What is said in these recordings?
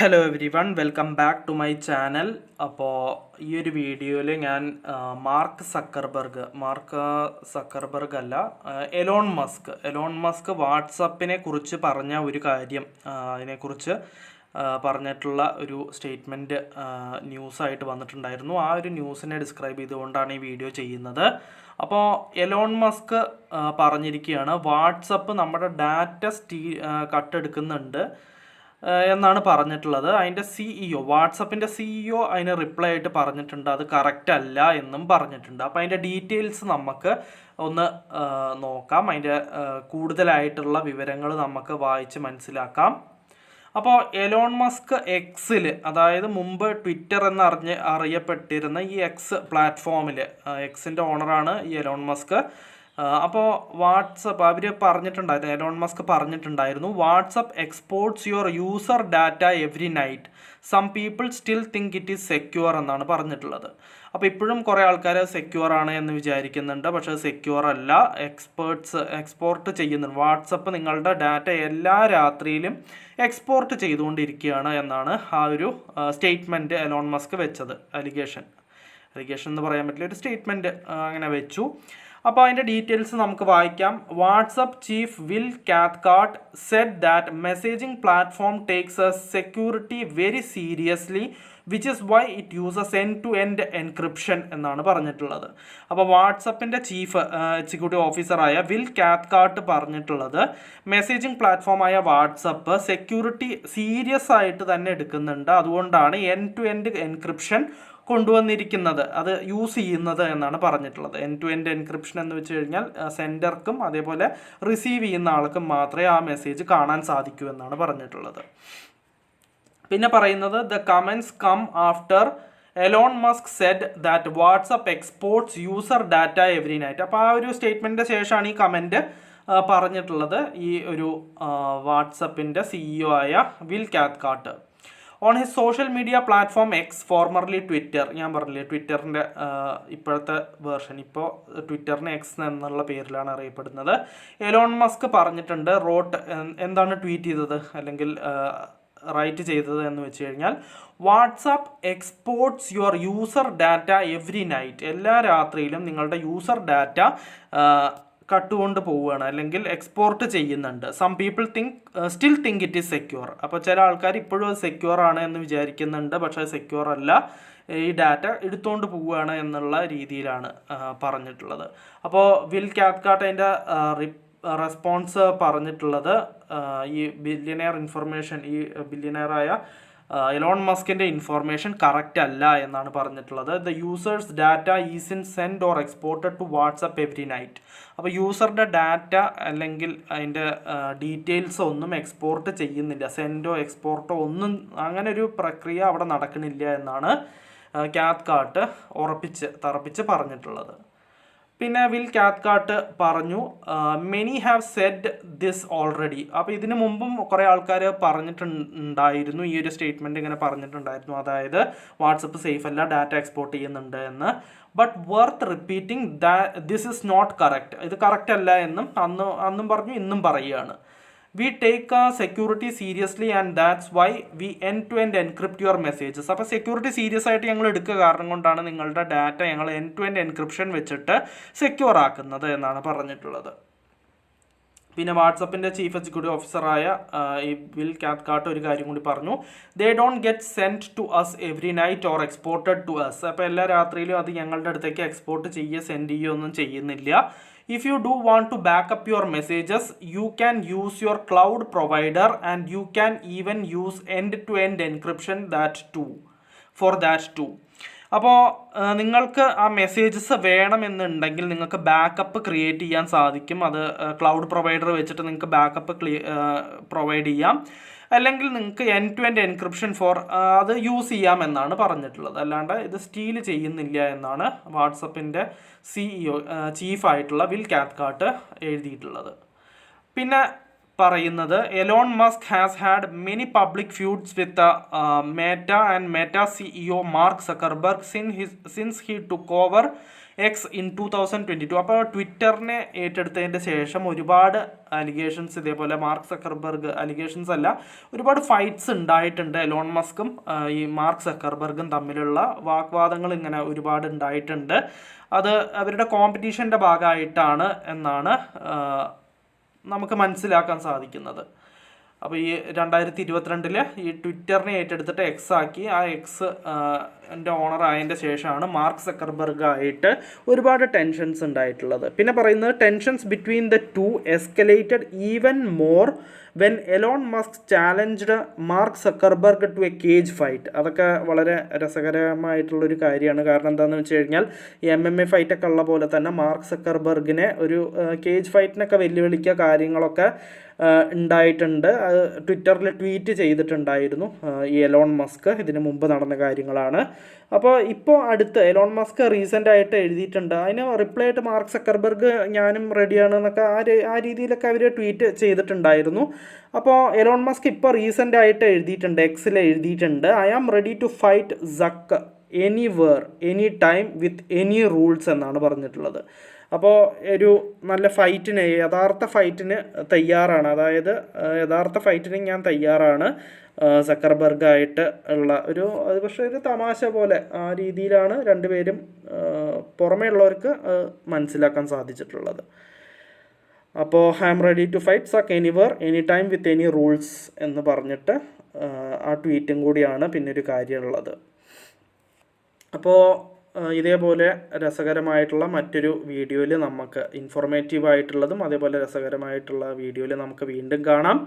Hello everyone, welcome back to my channel. അപ്പോൾ ഈ ഒരു വീഡിയോയിൽ ഞാൻ മാർക്ക് സക്കർബർഗ് അല്ല, എലോൺ മസ്ക് വാട്സപ്പിനെ കുറിച്ച് പറഞ്ഞ ഒരു കാര്യം, അതിനെക്കുറിച്ച് പറഞ്ഞിട്ടുള്ള ഒരു സ്റ്റേറ്റ്മെൻറ്റ് ന്യൂസായിട്ട് വന്നിട്ടുണ്ടായിരുന്നു. ആ ഒരു ന്യൂസിനെ ഡിസ്ക്രൈബ് ചെയ്തുകൊണ്ടാണ് ഈ വീഡിയോ ചെയ്യുന്നത്. അപ്പോൾ എലോൺ മസ്ക് പറഞ്ഞിരിക്കുകയാണ്, വാട്സപ്പ് നമ്മുടെ ഡാറ്റ കട്ടെടുക്കുന്നുണ്ട് എന്നാണ് പറഞ്ഞിട്ടുള്ളത്. അതിൻ്റെ വാട്സപ്പിൻ്റെ CEO അതിന് റിപ്ലൈ ആയിട്ട് പറഞ്ഞിട്ടുണ്ട് അത് കറക്റ്റ് അല്ല എന്നും പറഞ്ഞിട്ടുണ്ട്. അപ്പോൾ അതിൻ്റെ ഡീറ്റെയിൽസ് നമുക്ക് ഒന്ന് നോക്കാം. അതിൻ്റെ കൂടുതലായിട്ടുള്ള വിവരങ്ങൾ നമുക്ക് വായിച്ച് മനസ്സിലാക്കാം. അപ്പോൾ എലോൺ മസ്ക് എക്സിൽ, അതായത് മുമ്പ് ട്വിറ്റർ അറിയപ്പെട്ടിരുന്ന ഈ എക്സ് പ്ലാറ്റ്ഫോമിൽ, എക്സിൻ്റെ ഓണറാണ് ഈ എലോൺ മസ്ക്. അപ്പോൾ വാട്സപ്പ് എലോൺ മസ്ക് പറഞ്ഞിട്ടുണ്ടായിരുന്നു, WhatsApp exports your user data every night, some people still think it is secure എന്നാണ് പറഞ്ഞിട്ടുള്ളത്. അപ്പോൾ ഇപ്പോഴും കുറേ ആൾക്കാർ സെക്യൂർ ആണ് എന്ന് വിചാരിക്കുന്നുണ്ട്, പക്ഷേ സെക്യൂർ അല്ല. എക്സ്പോർട്ട് ചെയ്യുന്നുണ്ട്. വാട്സപ്പ് നിങ്ങളുടെ ഡാറ്റ എല്ലാ രാത്രിയിലും എക്സ്പോർട്ട് ചെയ്തുകൊണ്ടിരിക്കുകയാണ് എന്നാണ് ആ ഒരു സ്റ്റേറ്റ്മെൻറ്റ് എലോൺ മസ്ക് വെച്ചത്. അലിഗേഷൻ എന്ന് പറയാൻ പറ്റില്ല, ഒരു സ്റ്റേറ്റ്മെൻറ്റ് അങ്ങനെ വെച്ചു. അപ്പോൾ അതിൻ്റെ ഡീറ്റെയിൽസ് നമുക്ക് വായിക്കാം. WhatsApp chief Will Cathcart said that messaging platform takes security very seriously which is why it uses end-to-end encryption എന്നാണ് പറഞ്ഞിട്ടുള്ളത്. അപ്പോൾ വാട്സപ്പിൻ്റെ ചീഫ് എക്സിക്യൂട്ടീവ് ഓഫീസറായ വിൽ കാത്കാർട്ട് പറഞ്ഞിട്ടുള്ളത്, മെസ്സേജിംഗ് പ്ലാറ്റ്ഫോമായ വാട്സപ്പ് സെക്യൂരിറ്റി സീരിയസ് ആയിട്ട് തന്നെ എടുക്കുന്നുണ്ട്, അതുകൊണ്ടാണ് end-to-end എൻക്രിപ്ഷൻ കൊണ്ടുവന്നിരിക്കുന്നത്, അത് യൂസ് ചെയ്യുന്നത് എന്നാണ് പറഞ്ഞിട്ടുള്ളത്. end-to-end എൻക്രിപ്ഷൻ എന്ന് വെച്ച് കഴിഞ്ഞാൽ സെൻഡർക്കും അതേപോലെ റിസീവ് ചെയ്യുന്ന ആൾക്കും മാത്രമേ ആ മെസ്സേജ് കാണാൻ സാധിക്കൂ എന്നാണ് പറഞ്ഞിട്ടുള്ളത്. പിന്നെ പറയുന്നത്, the comments come after Elon Musk said that WhatsApp exports user data every night. അപ്പോൾ ആ ഒരു സ്റ്റേറ്റ്മെൻറ്റിൻ്റെ ശേഷമാണ് ഈ കമൻറ്റ് പറഞ്ഞിട്ടുള്ളത് ഈ ഒരു വാട്സപ്പിൻ്റെ CEO ആയ Will Cathcart. On his social media platform X, formerly Twitter, ഞാൻ പറഞ്ഞില്ലേ ട്വിറ്ററിൻ്റെ ഇപ്പോഴത്തെ വേർഷൻ, ഇപ്പോൾ ട്വിറ്ററിന് എക്സ് എന്നുള്ള പേരിലാണ് അറിയപ്പെടുന്നത്. എലോൺ മസ്ക് പറഞ്ഞിട്ടുണ്ട്, എന്താണ് ട്വീറ്റ് ചെയ്തത് അല്ലെങ്കിൽ റൈറ്റ് ചെയ്തത് എന്ന് വെച്ച് കഴിഞ്ഞാൽ, WhatsApp exports your user data every night, എല്ലാ രാത്രിയിലും നിങ്ങളുടെ യൂസർ ഡാറ്റ കട്ടുകൊണ്ട് പോവുകയാണ് അല്ലെങ്കിൽ എക്സ്പോർട്ട് ചെയ്യുന്നുണ്ട്. Some people still think it is secure. അപ്പോൾ ചില ആൾക്കാർ ഇപ്പോഴും അത് സെക്യൂർ ആണ് എന്ന് വിചാരിക്കുന്നുണ്ട്, പക്ഷേ സെക്യൂർ അല്ല, ഈ ഡാറ്റ എടുത്തുകൊണ്ട് പോവുകയാണ് എന്നുള്ള രീതിയിലാണ് പറഞ്ഞിട്ടുള്ളത്. അപ്പോൾ വിൽ കാത്കാർട്ട് അതിൻ്റെ റെസ്പോൺസ് പറഞ്ഞിട്ടുള്ളത്, ഈ ബില്യനെയറായ എലോൺ മസ്കിൻ്റെ ഇൻഫോർമേഷൻ കറക്റ്റ് അല്ല എന്നാണ് പറഞ്ഞിട്ടുള്ളത്. The users data is in send or exported to WhatsApp every night. അപ്പോൾ യൂസറുടെ ഡാറ്റ അല്ലെങ്കിൽ അതിൻ്റെ ഡീറ്റെയിൽസ് ഒന്നും എക്സ്പോർട്ട് ചെയ്യുന്നില്ല, സെൻഡോ എക്സ്പോർട്ടോ ഒന്നും, അങ്ങനെ ഒരു പ്രക്രിയ അവിടെ നടക്കണില്ല എന്നാണ് കാത്കാർട്ട് തറപ്പിച്ച് പറഞ്ഞിട്ടുള്ളത്. പിന്നെ വിൽ കാത്കാർട്ട് പറഞ്ഞു, many have said this already. അപ്പോൾ ഇതിനു മുമ്പും കുറേ ആൾക്കാർ പറഞ്ഞിട്ടുണ്ടായിരുന്നു, ഈ ഒരു സ്റ്റേറ്റ്മെൻറ്റ് ഇങ്ങനെ പറഞ്ഞിട്ടുണ്ടായിരുന്നു, അതായത് വാട്സപ്പ് സേഫ് അല്ല, ഡാറ്റ എക്സ്പോർട്ട് ചെയ്യുന്നുണ്ട് എന്ന്. But worth repeating this is not correct, ഇത് കറക്റ്റ് അല്ല എന്നും അന്നും പറഞ്ഞു, ഇന്നും പറയുകയാണ്. We take security seriously and that's why we end-to-end encrypt your messages. അപ്പോൾ സെക്യൂരിറ്റി സീരിയസ് ആയിട്ട് ഞങ്ങൾ എടുക്കുക കാരണം കൊണ്ടാണ് നിങ്ങളുടെ ഡാറ്റ ഞങ്ങൾ end-to-end എൻക്രിപ്ഷൻ വെച്ചിട്ട് സെക്യൂർ ആക്കുന്നത് എന്നാണ് പറഞ്ഞിട്ടുള്ളത്. പിന്നെ വാട്സപ്പിൻ്റെ ചീഫ് എക്സിക്യൂട്ടീവ് ഓഫീസറായ ഈ വിൽ കാത്കാർട്ട് ഒരു കാര്യം കൂടി പറഞ്ഞു, they don't get send to us every night or exported to us. അപ്പോൾ എല്ലാ രാത്രിയിലും അത് ഞങ്ങളുടെ അടുത്തേക്ക് എക്സ്പോർട്ട് സെൻഡ് ഒന്നും ചെയ്യുന്നില്ല. If you do want to back up your messages, you can use your cloud provider and you can even use end-to-end encryption for that too. അപ്പോൾ നിങ്ങൾക്ക് ആ മെസ്സേജസ് വേണമെന്നുണ്ടെങ്കിൽ നിങ്ങൾക്ക് ബാക്കപ്പ് ക്രിയേറ്റ് ചെയ്യാൻ സാധിക്കും. അത് ക്ലൗഡ് പ്രൊവൈഡർ വെച്ചിട്ട് നിങ്ങൾക്ക് ബാക്കപ്പ് പ്രൊവൈഡ് ചെയ്യാം, അല്ലെങ്കിൽ നിങ്ങൾക്ക് end-to-end എൻക്രിപ്ഷൻ അത് യൂസ് ചെയ്യാമെന്നാണ് പറഞ്ഞിട്ടുള്ളത്. അല്ലാണ്ട് ഇത് സ്റ്റീൽ ചെയ്യുന്നില്ല എന്നാണ് വാട്സപ്പിൻ്റെ CEO ചീഫായിട്ടുള്ള വിൽ കാത്കാർട്ട് എഴുതിയിട്ടുള്ളത്. പിന്നെ പറയുന്നത്, Elon Musk has had many public feuds with Meta and Meta CEO Mark Zuckerberg since he took over X in 2022. അപ്പോൾ ട്വിറ്ററിനെ ഏറ്റെടുത്തതിൻ്റെ ശേഷം ഒരുപാട് അലിഗേഷൻസ് ഇതേപോലെ മാർക്ക് സക്കർബർഗ് അലിഗേഷൻസ് അല്ല, ഒരുപാട് ഫൈറ്റ്സ് ഉണ്ടായിട്ടുണ്ട്. എലോൺ മസ്കും ഈ മാർക്ക് സക്കർബർഗും തമ്മിലുള്ള വാഗ്വാദങ്ങൾ ഇങ്ങനെ ഒരുപാട് ഉണ്ടായിട്ടുണ്ട്. അത് അവരുടെ കോമ്പറ്റീഷൻ്റെ ഭാഗമായിട്ടാണ് എന്നാണ് നമുക്ക് മനസ്സിലാക്കാൻ സാധിക്കുന്നത്. അപ്പോൾ ഈ 2022 ഈ ട്വിറ്ററിനെ ഏറ്റെടുത്തിട്ട് എക്സ് ആക്കി, ആ എക്സ് എൻ്റെ ഓണർ ആയതിൻ്റെ ശേഷമാണ് മാർക്ക് സക്കർബർഗ് ആയിട്ട് ഒരുപാട് ടെൻഷൻസ് ഉണ്ടായിട്ടുള്ളത്. പിന്നെ പറയുന്നത് tensions between the two escalated even more when Elon Musk challenged Mark Zuckerberg to a cage fight. അതൊക്കെ വളരെ രസകരമായിട്ടുള്ളൊരു കാര്യമാണ്. കാരണം എന്താണെന്ന് വെച്ച് കഴിഞ്ഞാൽ ഈ MMA ഫൈറ്റൊക്കെ ഉള്ള പോലെ തന്നെ മാർക്ക് സക്കർബർഗിനെ ഒരു കേജ് ഫൈറ്റിനൊക്കെ വെല്ലുവിളിക്കുക കാര്യങ്ങളൊക്കെ ഉണ്ടായിട്ടുണ്ട്. അത് ട്വിറ്ററിൽ ട്വീറ്റ് ചെയ്തിട്ടുണ്ടായിരുന്നു ഈ എലോൺ മസ്ക്. ഇതിന് മുമ്പ് നടന്ന കാര്യങ്ങളാണ്. അപ്പോൾ ഇപ്പോൾ അടുത്ത് എലോൺ മസ്ക് റീസെൻ്റായിട്ട് എഴുതിയിട്ടുണ്ട്. അതിന് റിപ്ലൈ ആയിട്ട് മാർക്ക് സക്കർബർഗ് ഞാനും റെഡിയാണ് എന്നൊക്കെ ആ രീതിയിലൊക്കെ അവർ ട്വീറ്റ് ചെയ്തിട്ടുണ്ടായിരുന്നു. അപ്പോൾ എലോൺ മസ്ക് ഇപ്പോൾ റീസെൻ്റായിട്ട് എഴുതിയിട്ടുണ്ട്, എക്സിൽ എഴുതിയിട്ടുണ്ട്, I am ready to fight Zuck anywhere any time with any rules എന്നാണ് പറഞ്ഞിട്ടുള്ളത്. അപ്പോൾ ഒരു നല്ല ഫൈറ്റിന്, യഥാർത്ഥ ഫൈറ്റിന് തയ്യാറാണ്. അതായത് യഥാർത്ഥ ഫൈറ്റിന് ഞാൻ തയ്യാറാണ് സക്കർബർഗായിട്ട് ഉള്ള അത് പക്ഷേ ഒരു തമാശ പോലെ ആ രീതിയിലാണ് രണ്ടുപേരും പുറമേ ഉള്ളവർക്ക് മനസ്സിലാക്കാൻ സാധിച്ചിട്ടുള്ളത്. അപ്പോൾ I am ready to fight Zuck anywhere any time with any rules എന്ന് പറഞ്ഞിട്ട് ആ ട്വീറ്റും കൂടിയാണ് പിന്നെ ഒരു കാര്യമുള്ളത്. അപ്പോൾ ഇതേപോലെ രസകരമായിട്ടുള്ള മറ്റൊരു വീഡിയോയിൽ നമുക്ക് ഇൻഫോർമേറ്റീവ് ആയിട്ടുള്ളതും അതേപോലെ രസകരമായിട്ടുള്ള വീഡിയോയിൽ നമുക്ക് വീണ്ടും കാണാം.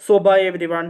So bye everyone.